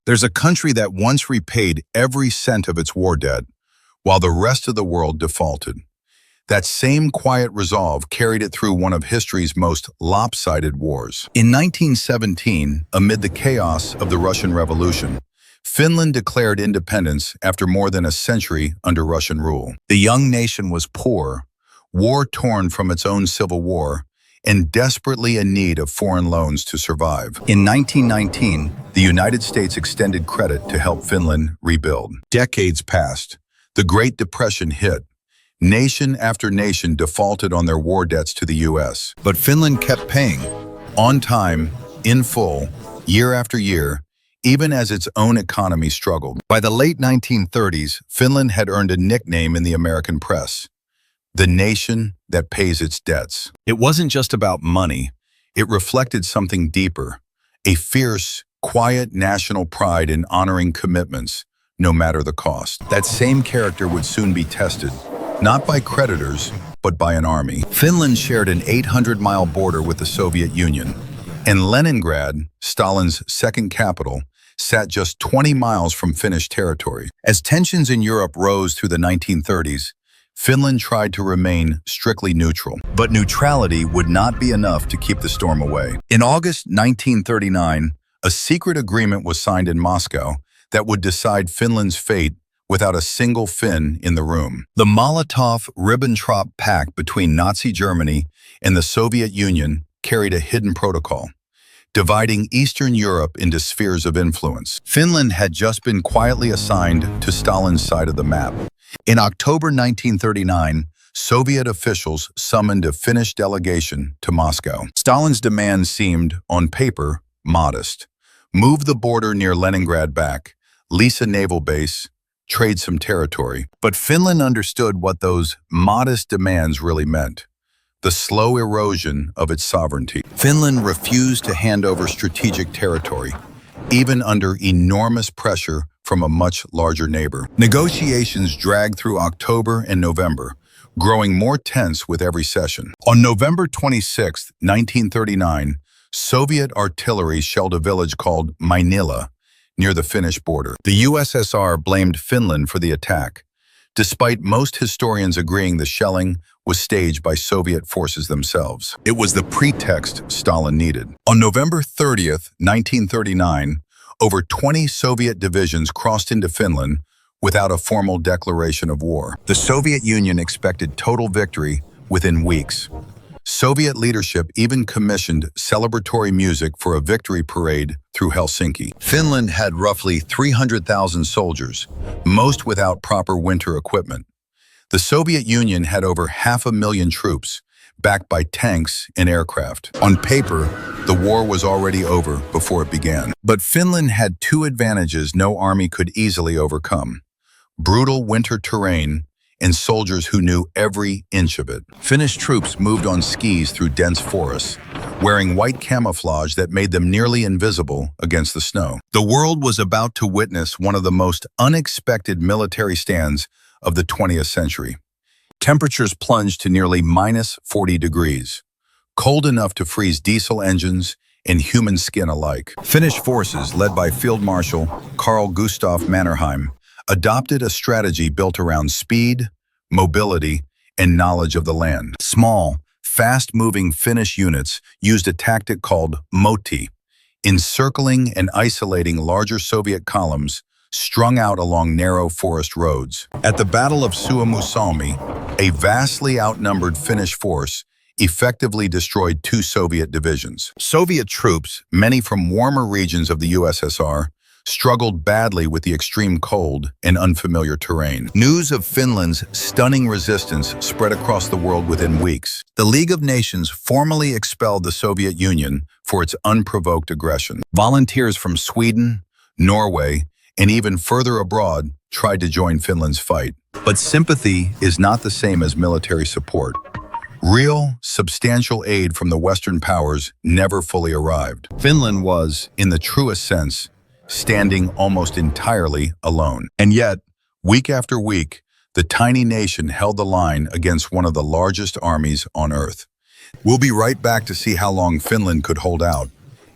There's a country that once repaid every cent of its war debt, while the rest of the world defaulted. That same quiet resolve carried it through one of history's most lopsided wars. In 1917, amid the chaos of the Russian Revolution, Finland declared independence after more than a century under Russian rule. The young nation was poor, war-torn from its own civil war, and desperately in need of foreign loans to survive. In 1919, the United States extended credit to help Finland rebuild. Decades passed. The Great Depression hit. Nation after nation defaulted on their war debts to the U.S. But Finland kept paying, on time, in full, year after year, even as its own economy struggled. By the late 1930s, Finland had earned a nickname in the American press: the nation that pays its debts. It wasn't just about money. It reflected something deeper, a fierce, quiet national pride in honoring commitments, no matter the cost. That same character would soon be tested, not by creditors, but by an army. Finland shared an 800-mile border with the Soviet Union, and Leningrad, Stalin's second capital, sat just 20 miles from Finnish territory. As tensions in Europe rose through the 1930s, Finland tried to remain strictly neutral. But neutrality would not be enough to keep the storm away. In August 1939, a secret agreement was signed in Moscow that would decide Finland's fate without a single Finn in the room. The Molotov-Ribbentrop pact between Nazi Germany and the Soviet Union carried a hidden protocol, dividing Eastern Europe into spheres of influence. Finland had just been quietly assigned to Stalin's side of the map. In October 1939, Soviet officials summoned a Finnish delegation to Moscow. Stalin's demands seemed, on paper, modest. Move the border near Leningrad back, lease a naval base, trade some territory. But Finland understood what those modest demands really meant: the slow erosion of its sovereignty. Finland refused to hand over strategic territory, even under enormous pressure from a much larger neighbor. Negotiations dragged through October and November, growing more tense with every session. On November 26, 1939, Soviet artillery shelled a village called Mainila, near the Finnish border. The USSR blamed Finland for the attack, despite most historians agreeing the shelling was staged by Soviet forces themselves. It was the pretext Stalin needed. On November 30th, 1939, over 20 Soviet divisions crossed into Finland without a formal declaration of war. The Soviet Union expected total victory within weeks. Soviet leadership even commissioned celebratory music for a victory parade through Helsinki. Finland had roughly 300,000 soldiers, most without proper winter equipment. The Soviet Union had over 500,000 troops, backed by tanks and aircraft. On paper, the war was already over before it began. But Finland had two advantages no army could easily overcome: brutal winter terrain and soldiers who knew every inch of it. Finnish troops moved on skis through dense forests, wearing white camouflage that made them nearly invisible against the snow. The world was about to witness one of the most unexpected military stands of the 20th century. Temperatures plunged to nearly -40 degrees, cold enough to freeze diesel engines and human skin alike. Finnish forces, led by Field Marshal Carl Gustaf Mannerheim, adopted a strategy built around speed, mobility, and knowledge of the land. Small, fast-moving Finnish units used a tactic called motti, encircling and isolating larger Soviet columns strung out along narrow forest roads. At the Battle of Suomussalmi, a vastly outnumbered Finnish force effectively destroyed 2 Soviet divisions. Soviet troops, many from warmer regions of the USSR, struggled badly with the extreme cold and unfamiliar terrain. News of Finland's stunning resistance spread across the world within weeks. The League of Nations formally expelled the Soviet Union for its unprovoked aggression. Volunteers from Sweden, Norway, and even further abroad tried to join Finland's fight. But sympathy is not the same as military support. Real, substantial aid from the Western powers never fully arrived. Finland was, in the truest sense, standing almost entirely alone. And yet, week after week, the tiny nation held the line against one of the largest armies on Earth. We'll be right back to see how long Finland could hold out,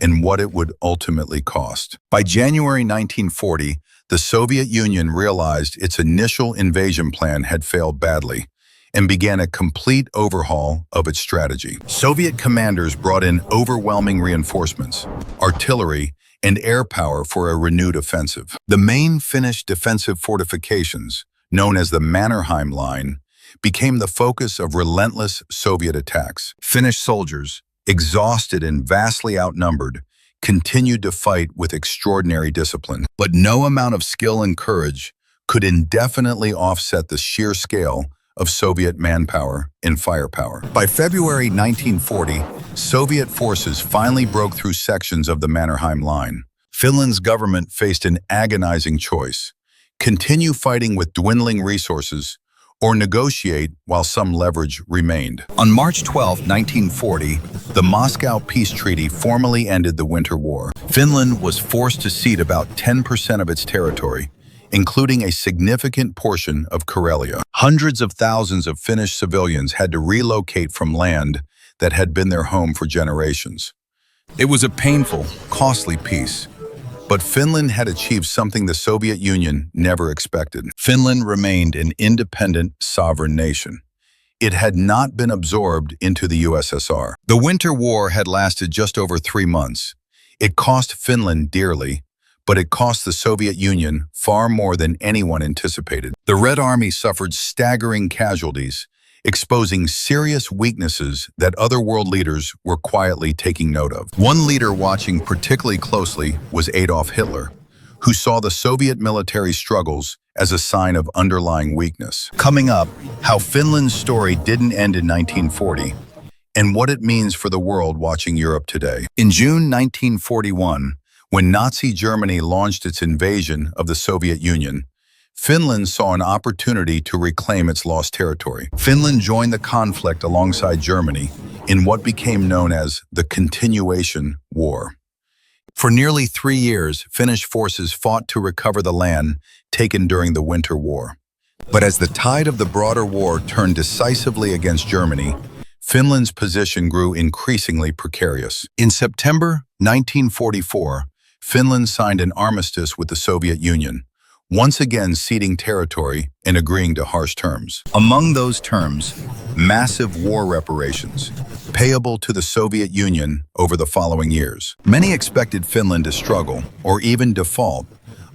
and what it would ultimately cost. By January 1940, the Soviet Union realized its initial invasion plan had failed badly and began a complete overhaul of its strategy. Soviet commanders brought in overwhelming reinforcements, artillery, and air power for a renewed offensive. The main Finnish defensive fortifications, known as the Mannerheim line, became the focus of relentless Soviet attacks. Finnish soldiers, exhausted and vastly outnumbered, continued to fight with extraordinary discipline. But no amount of skill and courage could indefinitely offset the sheer scale of Soviet manpower and firepower. By February 1940, Soviet forces finally broke through sections of the Mannerheim line. Finland's government faced an agonizing choice: continue fighting with dwindling resources, or negotiate while some leverage remained. On March 12, 1940, the Moscow Peace Treaty formally ended the Winter War. Finland was forced to cede about 10% of its territory, including a significant portion of Karelia. Hundreds of thousands of Finnish civilians had to relocate from land that had been their home for generations. It was a painful, costly peace. But Finland had achieved something the Soviet Union never expected. Finland remained an independent, sovereign nation. It had not been absorbed into the USSR. The Winter War had lasted just over 3 months. It cost Finland dearly, but it cost the Soviet Union far more than anyone anticipated. The Red Army suffered staggering casualties, exposing serious weaknesses that other world leaders were quietly taking note of. One leader watching particularly closely was Adolf Hitler, who saw the Soviet military struggles as a sign of underlying weakness. Coming up, how Finland's story didn't end in 1940, and what it means for the world watching Europe today. In June 1941, when Nazi Germany launched its invasion of the Soviet Union, Finland saw an opportunity to reclaim its lost territory. Finland joined the conflict alongside Germany in what became known as the Continuation War. For nearly 3 years, Finnish forces fought to recover the land taken during the Winter War. But as the tide of the broader war turned decisively against Germany, Finland's position grew increasingly precarious. In September 1944, Finland signed an armistice with the Soviet Union, once again ceding territory and agreeing to harsh terms. Among those terms, massive war reparations, payable to the Soviet Union over the following years. Many expected Finland to struggle, or even default,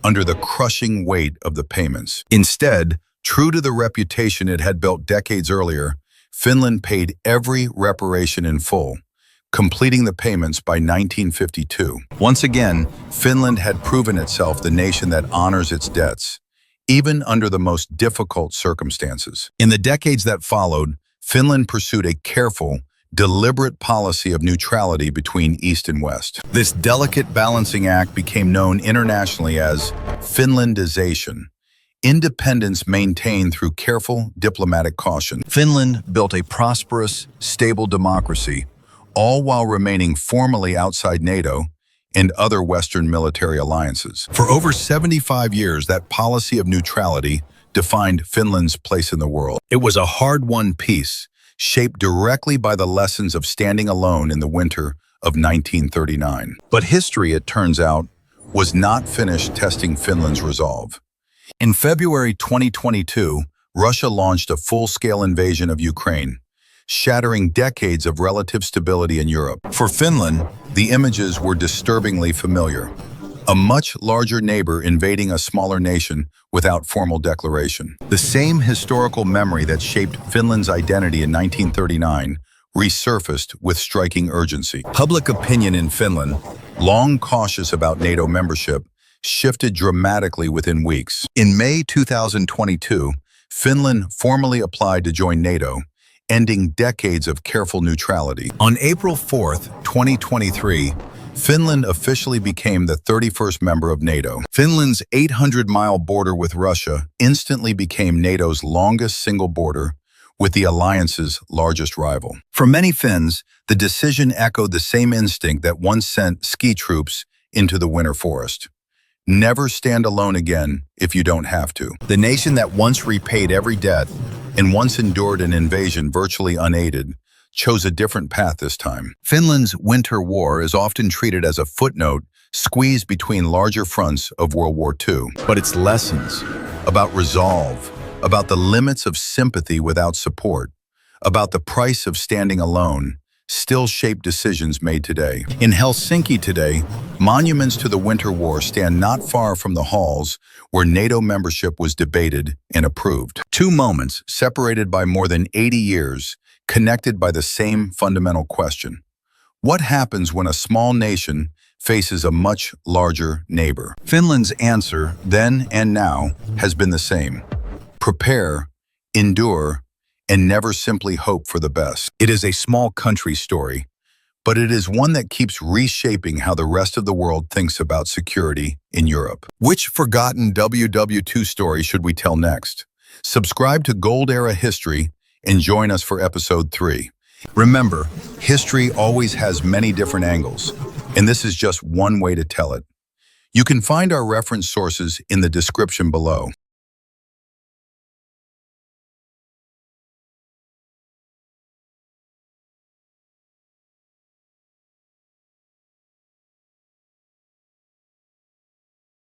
under the crushing weight of the payments. Instead, true to the reputation it had built decades earlier, Finland paid every reparation in full, completing the payments by 1952. Once again, Finland had proven itself the nation that honors its debts, even under the most difficult circumstances. In the decades that followed, Finland pursued a careful, deliberate policy of neutrality between East and West. This delicate balancing act became known internationally as Finlandization, independence maintained through careful diplomatic caution. Finland built a prosperous, stable democracy, all while remaining formally outside NATO and other Western military alliances. For over 75 years, that policy of neutrality defined Finland's place in the world. It was a hard-won peace, shaped directly by the lessons of standing alone in the winter of 1939. But history, it turns out, was not finished testing Finland's resolve. In February 2022, Russia launched a full-scale invasion of Ukraine, shattering decades of relative stability in Europe. For Finland, the images were disturbingly familiar. A much larger neighbor invading a smaller nation without formal declaration. The same historical memory that shaped Finland's identity in 1939 resurfaced with striking urgency. Public opinion in Finland, long cautious about NATO membership, shifted dramatically within weeks. In May 2022, Finland formally applied to join NATO, ending decades of careful neutrality. On April 4th, 2023, Finland officially became the 31st member of NATO. Finland's 800-mile border with Russia instantly became NATO's longest single border, with the alliance's largest rival. For many Finns, the decision echoed the same instinct that once sent ski troops into the winter forest. Never stand alone again if you don't have to. The nation that once repaid every debt and once endured an invasion virtually unaided chose a different path this time. Finland's Winter War is often treated as a footnote squeezed between larger fronts of World War II. But its lessons about resolve, about the limits of sympathy without support, about the price of standing alone, still shape decisions made today. In Helsinki today, monuments to the Winter War stand not far from the halls where NATO membership was debated and approved. Two moments separated by more than 80 years, connected by the same fundamental question. What happens when a small nation faces a much larger neighbor? Finland's answer, then and now, has been the same. Prepare, endure, and never simply hope for the best. It is a small country story, but it is one that keeps reshaping how the rest of the world thinks about security in Europe. Which forgotten WW2 story should we tell next? Subscribe to Gold Era History and join us for episode 3. Remember, history always has many different angles, and this is just one way to tell it. You can find our reference sources in the description below.